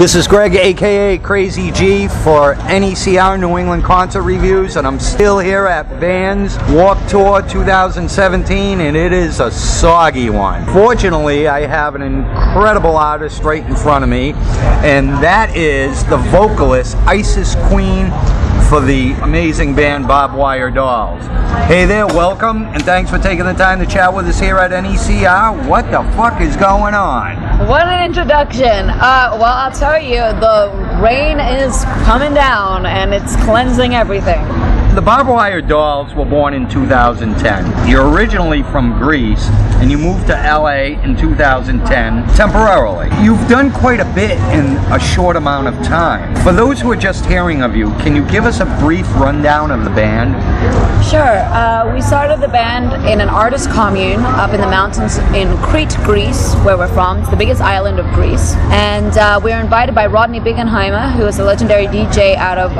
This is Greg, aka Crazy G, for NECR New England Concert Reviews, and I'm still here at Vans Warped Tour 2017, and it is a soggy one. Fortunately, I have an incredible artist right in front of me, and that is the vocalist, Isis Queen, for the amazing band Barb Wire Dolls. Hey there, welcome, and thanks for taking the time to chat with us here at NECR. What the fuck is going on? What an introduction. Well, I'll tell you, the rain is coming down and it's cleansing everything. The Barb Wire Dolls were born in 2010. You're originally from Greece, and you moved to LA in 2010 temporarily. You've done quite a bit in a short amount of time. For those who are just hearing of you, can you give us a brief rundown of the band? Sure. We started the band in an artist commune up in the mountains in Crete, Greece, where we're from. It's the biggest island of Greece. And we were invited by Rodney Bingenheimer, who is a legendary DJ out of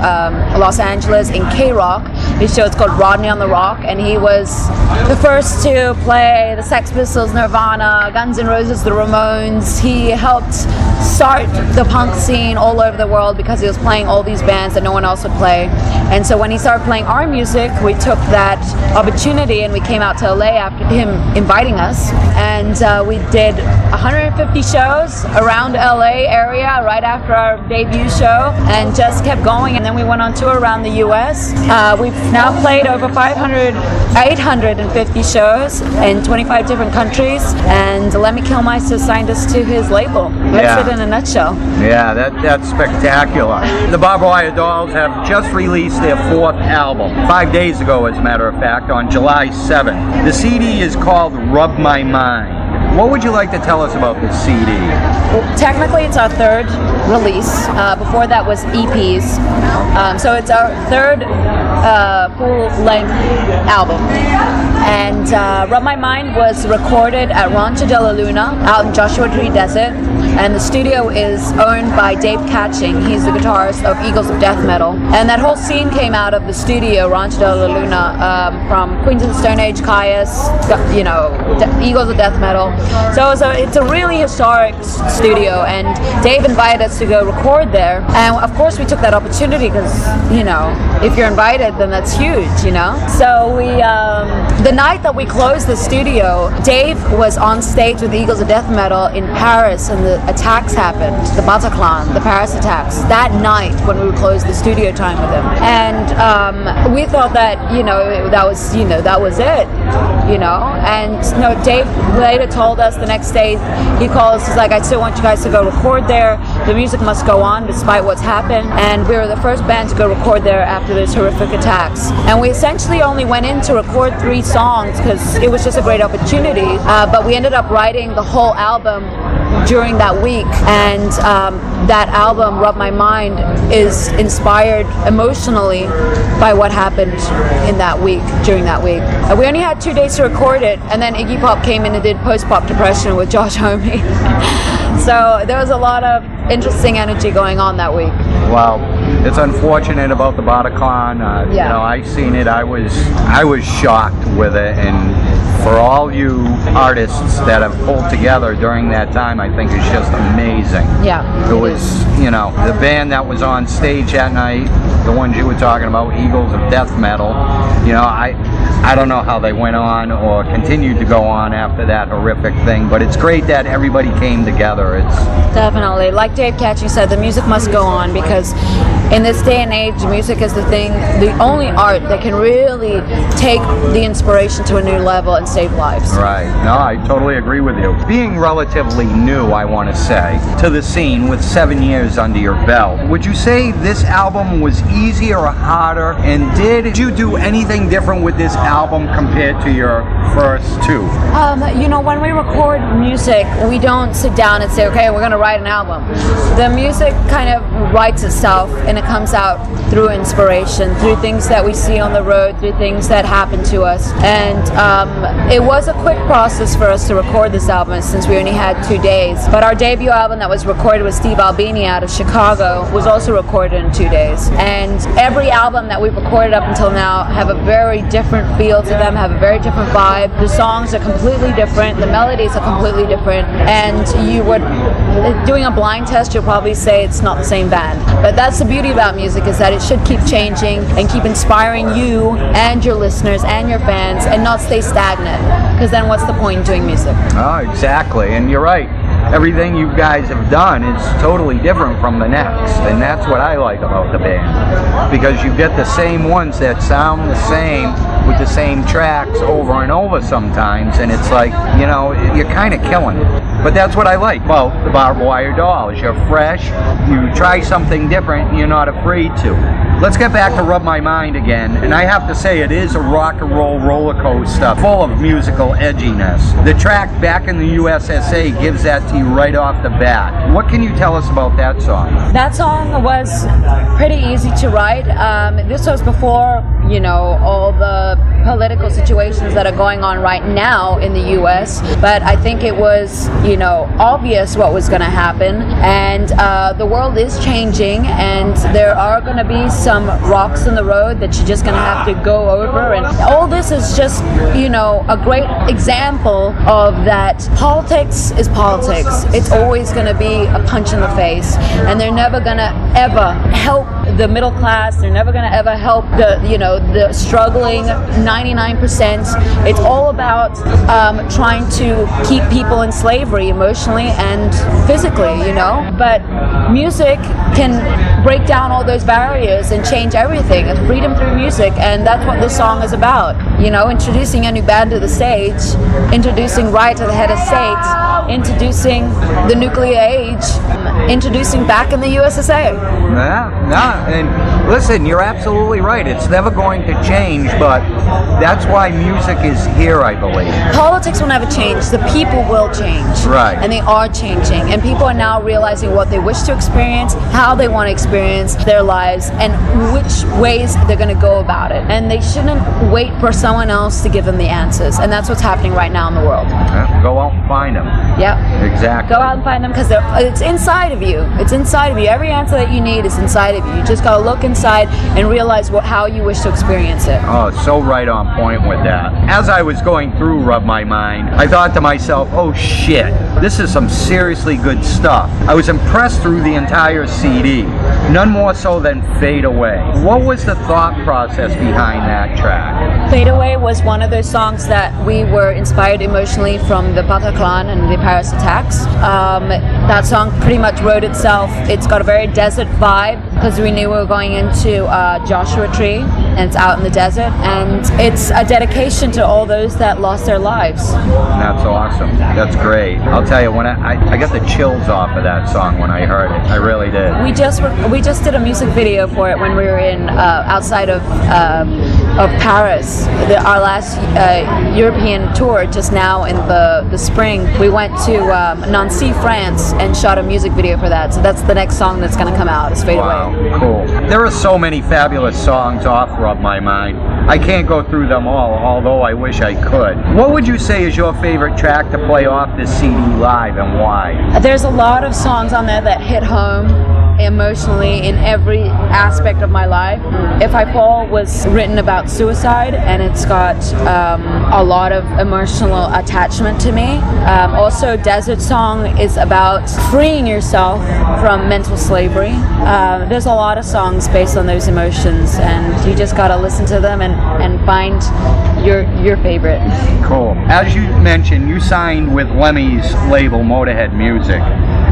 Los Angeles in K-Rock. His show is called Rodney on the Rock, and he was the first to play the Sex Pistols, Nirvana, Guns N' Roses, the Ramones. He helped start the punk scene all over the world because he was playing all these bands that no one else would play. And so when he started playing our music, we took that opportunity and we came out to LA after him inviting us, and we did 150 shows around LA area right after our debut show, and just kept going. And then we went on tour around the US. We've now played over 850 shows in 25 different countries, and Lemmy Kilmister signed us to his label. That's it in a nutshell. Yeah, that's spectacular. The Barb Wire Dolls have just released their 4th album, 5 days ago as a matter of fact, on July 7th. The CD is called Rub My Mind. What would you like to tell us about this CD? Well, technically it's our 3rd release. Before that was EPs. So it's our 3rd full-length album. And Rub My Mind was recorded at Rancho de la Luna out in Joshua Tree Desert. And the studio is owned by Dave Catching. He's the guitarist of Eagles of Death Metal. And that whole scene came out of the studio, Rancho de la Luna, from Queens of the Stone Age, Caius, you know, Eagles of Death Metal. So it's a really historic studio, and Dave invited us to go record there. And of course we took that opportunity because, you know, if you're invited, then that's huge, you know? So we, the night that we closed the studio, Dave was on stage with the Eagles of Death Metal in Paris, and the attacks happened, the Bataclan, the Paris attacks, that night when we would close the studio time with him. And we thought that, you know, that was it, you know? And no, Dave later told us the next day, he called us, he's like, I still want you guys to go record there. The music must go on despite what's happened. And we were the first band to go record there after those horrific attacks. And we essentially only went in to record 3 songs because it was just a great opportunity. But we ended up writing the whole album during that week, and that album, Rub My Mind, is inspired emotionally by what happened in that week, during that week. We only had 2 days to record it, and then Iggy Pop came in and did Post-Pop Depression with Josh Homme. So there was a lot of interesting energy going on that week. Wow, it's unfortunate about the Bataclan. You know, I seen it. I was shocked with it, and for all you artists that have pulled together during that time, I think it's just amazing. Yeah, it was, you know, the band that was on stage that night, the ones you were talking about, Eagles of Death Metal. You know, I don't know how they went on or continued to go on after that horrific thing, but it's great that everybody came together. It's definitely, like Dave Catching said, the music must go on, because in this day and age, music is the thing, the only art that can really take the inspiration to a new level and save lives. Right. No, I totally agree with you. Being relatively new, I want to say, to the scene with 7 years under your belt, would you say this album was easier or harder? And did you do anything different with this album compared to your first 2? You know, when we record music, we don't sit down and say, okay, we're going to write an album. The music kind of writes itself, and it comes out through inspiration, through things that we see on the road, through things that happen to us. And it was a quick process for us to record this album since we only had 2 days. But our debut album that was recorded with Steve Albini out of Chicago was also recorded in 2 days. And every album that we've recorded up until now have a very different feel to them, have a very different vibe. The songs are completely different, the melodies are completely different, and you would, doing a blind test, you'll probably say it's not the same band. But that's the beauty about music, is that it should keep changing and keep inspiring you and your listeners and your fans, and not stay stagnant, because then what's the point in doing music? Oh, exactly, and you're right. Everything you guys have done is totally different from the next, and that's what I like about the band, because you get the same ones that sound the same with the same tracks over and over sometimes, and it's like, you know, you're kind of killing it. But that's what I like about the Barb Wire Dolls. You're fresh, you try something different, and you're not afraid to. Let's get back to Rub My Mind again, and I have to say it is a rock and roll roller coaster full of musical edginess. The track Back in the USSA gives that to you right off the bat. What can you tell us about that song? That song was pretty easy to write. This was before, you know, all the political situations that are going on right now in the US, but I think it was, you know, obvious what was going to happen, and the world is changing, and there are going to be some rocks in the road that you're just going to have to go over, and all this is just, you know, a great example of that politics is politics. It's always going to be a punch in the face, and they're never going to ever help the middle class. They're never going to ever help the, you know, the struggling 99%. It's all about trying to keep people in slavery emotionally and physically, you know. But music can break down all those barriers and change everything, and freedom through music, and that's what this song is about. You know, introducing a new band to the stage, introducing Right to the Head of State, introducing the nuclear age, introducing Back in the USSA. Yeah, and listen, you're absolutely right. It's never going to change, but that's why music is here, I believe. Politics will never change. The people will change. Right. And they are changing. And people are now realizing what they wish to experience, how they want to experience their lives, and which ways they're going to go about it. And they shouldn't wait for someone else to give them the answers. And that's what's happening right now in the world. Yeah, go out and find them. Yep. Exactly. Go out and find them, because it's inside of you. It's inside of you. Every answer that you need is inside of you. You just got to look inside and realize how you wish to experience it. Oh, so right on point with that. As I was going through Rub My Mind, I thought to myself, oh shit, this is some seriously good stuff. I was impressed through the entire CD, none more so than Fade Away. What was the thought process behind that track? Fade Away was one of those songs that we were inspired emotionally from the Bataclan and the Paris attacks. That song pretty much wrote itself. It's got a very desert vibe, because we knew we were going into Joshua Tree, and it's out in the desert, and it's a dedication to all those that lost their lives. That's awesome. That's great. I'll tell you, when I got the chills off of that song when I heard it. I really did. We just did a music video for it when we were in outside of Paris. Our last European tour just now in the spring. We went to Nancy, France, and shot a music video for that. So that's the next song that's going to come out. Is Fade Away. Wow, cool. There are so many fabulous songs off Rub My Mind. I can't go through them all, although I wish I could. What would you say is your favorite track to play off this CD live, and why? There's a lot of songs on there that hit home emotionally in every aspect of my life. If I Fall was written about suicide, and it's got a lot of emotional attachment to me. Also, Desert Song is about freeing yourself from mental slavery. There's a lot of songs based on those emotions, and you just gotta listen to them and find your favorite. Cool. As you mentioned, you signed with Lemmy's label Motorhead Music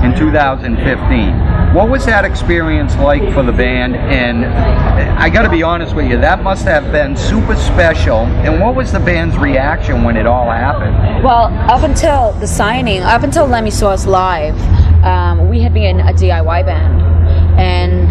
in 2015. What was that experience like for the band? And I got to be honest with you, that must have been super special. And what was the band's reaction when it all happened? Well, up until the signing, up until Lemmy saw us live, we had been a DIY band. And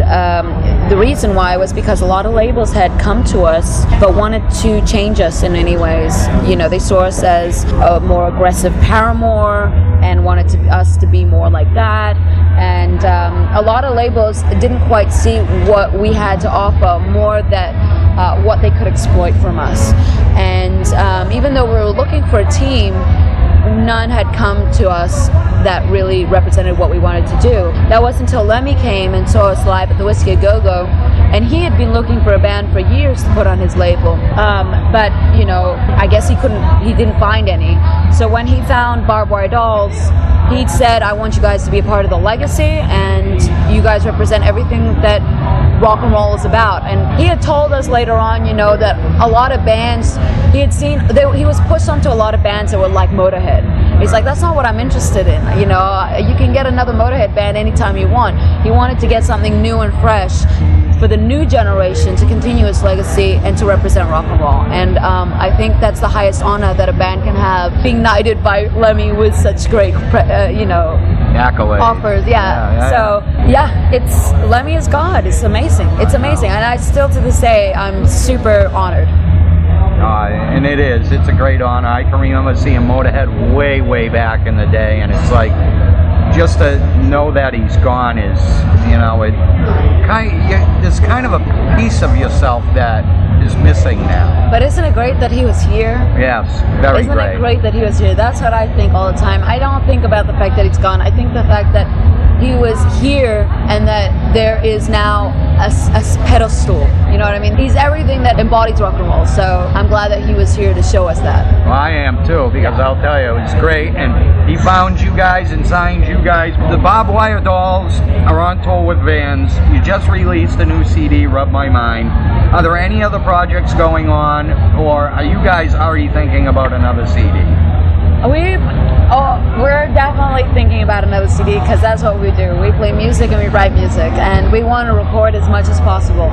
the reason why was because a lot of labels had come to us but wanted to change us in many ways. You know, they saw us as a more aggressive Paramore and wanted us to be more like that. And a lot of labels didn't quite see what we had to offer, more that what they could exploit from us. And even though we were looking for a team, none had come to us that really represented what we wanted to do. That wasn't until Lemmy came and saw us live at the Whiskey A Go Go and he had been looking for a band for years to put on his label, but you know, I guess he didn't find any. So when he found Barb Wire Dolls, he said, I want you guys to be a part of the legacy, and you guys represent everything that rock and roll is about. And he had told us later on, you know, that a lot of bands he had seen, he was pushed onto a lot of bands that were like Motorhead. He's like, that's not what I'm interested in. You know, you can get another Motorhead band anytime you want. He wanted to get something new and fresh for the new generation to continue its legacy and to represent rock and roll. And I think that's the highest honor that a band can have, being knighted by Lemmy with such great, you know, accolades. Offers. So it's Lemmy is God. It's amazing. It's amazing, and I still to this day I'm super honored. And it is. It's a great honor. I can remember seeing Motorhead way back in the day, and it's like, just to know that he's gone is, you know, there's kind of a piece of yourself that is missing now. But isn't it great that he was here? Yes, very Isn't great. it great that he was here? That's what I think all the time. I don't think about the fact that he's gone. I think the fact that he was here and that there is now a pedestal. You know what I mean? He's everything that embodies rock and roll. So I'm glad that he was here to show us that. Well, I am too, because I'll tell you, it's great. And he found you guys and signed you guys. The Barb Wire Dolls are on tour with Vans. You just released a new CD, Rub My Mind. Are there any other projects going on, or are you guys already thinking about another CD? We're definitely thinking about another CD, because that's what we do. We play music and we write music, and we want to record as much as possible.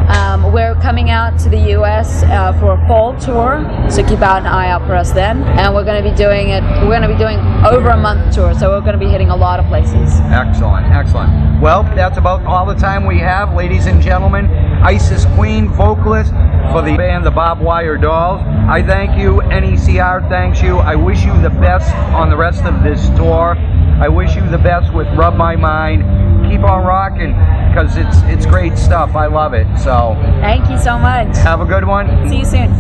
We're coming out to the US for a fall tour, so keep an eye out for us then. And we're going to be doing over a month tour, so we're going to be hitting a lot of places. Excellent, excellent. Well, that's about all the time we have, ladies and gentlemen. Isis Queen, vocalist for the band the Barb Wire Dolls. I thank you. NECR thanks you. I wish you the best on the rest of this tour. I wish you the best with Rub My Mind. Keep on rocking, because it's great stuff. I love it. So thank you so much. Have a good one. See you soon.